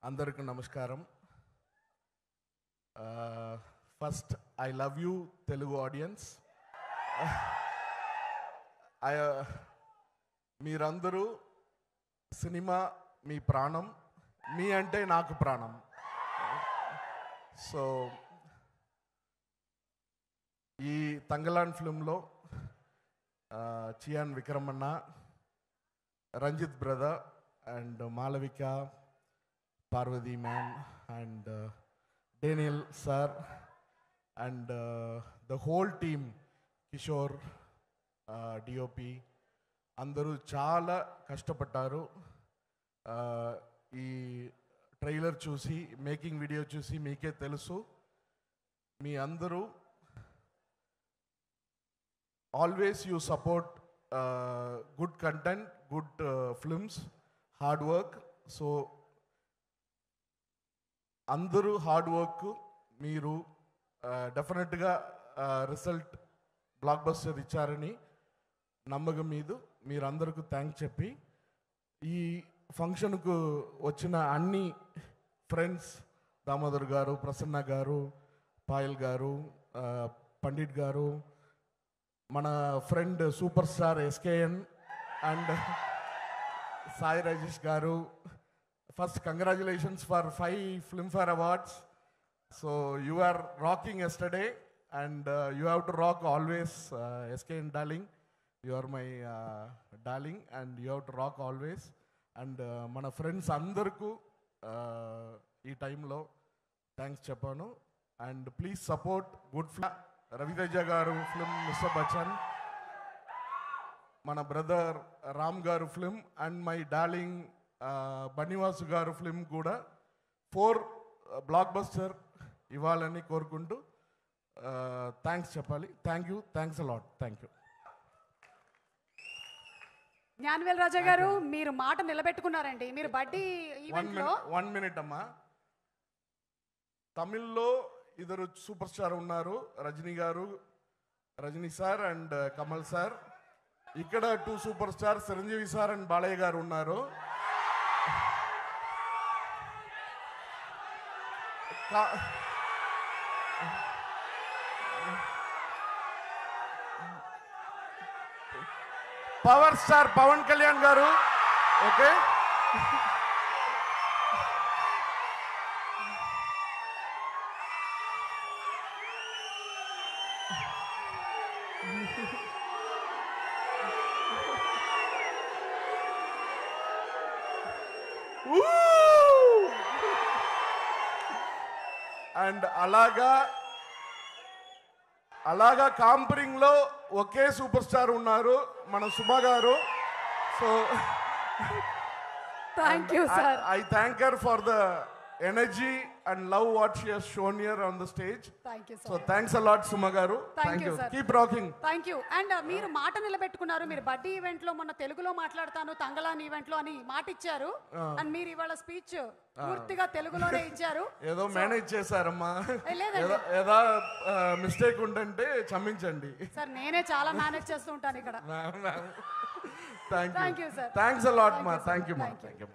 అందరికీ నమస్కారం. First I love you Telugu audience. మీరందరూ సినిమా మీ ప్రాణం, మీ అంటే నాకు ప్రాణం. సో ఈ తంగలాన్ ఫిల్మ్లో చియాన్ విక్రమన్న, Ranjith brother and Malavika, Parvati ma'am and Daniel sir and the whole team, Kishore, DOP, అందరూ చాలా కష్టపడ్డారు. ఈ ట్రైలర్ చూసి, మేకింగ్ వీడియో చూసి మీకే తెలుసు. మీ అందరూ always you support good content, good films, hard work. So అందరూ హార్డ్ వర్క్, మీరు డెఫినెట్గా రిజల్ట్ బ్లాక్ బస్టర్ ఇచ్చారని నమ్మకం మీద మీరందరికీ థ్యాంక్స్ చెప్పి, ఈ ఫంక్షన్కు వచ్చిన అన్ని ఫ్రెండ్స్, దామోదర్ గారు, ప్రసన్న గారు, పాయల్ గారు, పండిట్ గారు, మన friend super star SKN and Sai Rajesh గారు, first congratulations for 5 Filmfare Awards. So you are rocking yesterday and you have to rock always, SKN darling. You are my darling and you have to rock always. And mana friends andarku ee time lo thanks cheppanu. And please support good film. Ravi Teja garu film Mr. Bachchan, mana brother Ram garu film and my darling Bunny Vasu గారు film కూడా 4 block buster ఇవ్వాలని కోరుకుంటూ thanks చెప్పాలి. Thank you, thanks a lot, thank you. Gnanavel Raja garu, మీరు మాట నిలబెట్టుకున్నారండి. మీరు బడ్డీ ఈవెంట్లో 1 minute అమ్మా. తమిళ్లో ఇద్దరు సూపర్ స్టార్ ఉన్నారు, Rajini sir and Kamal sir. ఇక్కడ 2 super star Chiranjeevi sir and Balayya garu ఉన్నారు. పవర్ స్టార్ పవన్ కళ్యాణ్ గారు. ఓకే, అండ్ అలాగా కాంపరింగ్ లో ఒకే సూపర్ స్టార్ ఉన్నారు, మన Suma garu. So thank you sir. I thank her for the energy and love what she has shown here on the stage. Thank you sir. So thanks a lot Suma garu. Thank you. Keep rocking. Thank you. And మీరు మాట నిలబెట్టుకున్నారు. మీరు బడ్డీ event లో మొన్న తెలుగులో మాట్లాడతాను, Thangalaan event లో అని మాట ఇచ్చారు. అండ్ మీరు ఇవాళ స్పీచ్ పూర్తిగా తెలుగులోనే ఇచ్చారు. ఏదో మేనేజ్ చేశారమ్మా, ఏదో మిస్టేక్ ఉంటే క్షమించండి సార్. నేనే చాలా మేనేజ్ చేస్తూ ఉంటాను ఇక్కడ. Thank you sir. Thanks a lot మా. థ్యాంక్ యూ మా. Thank you.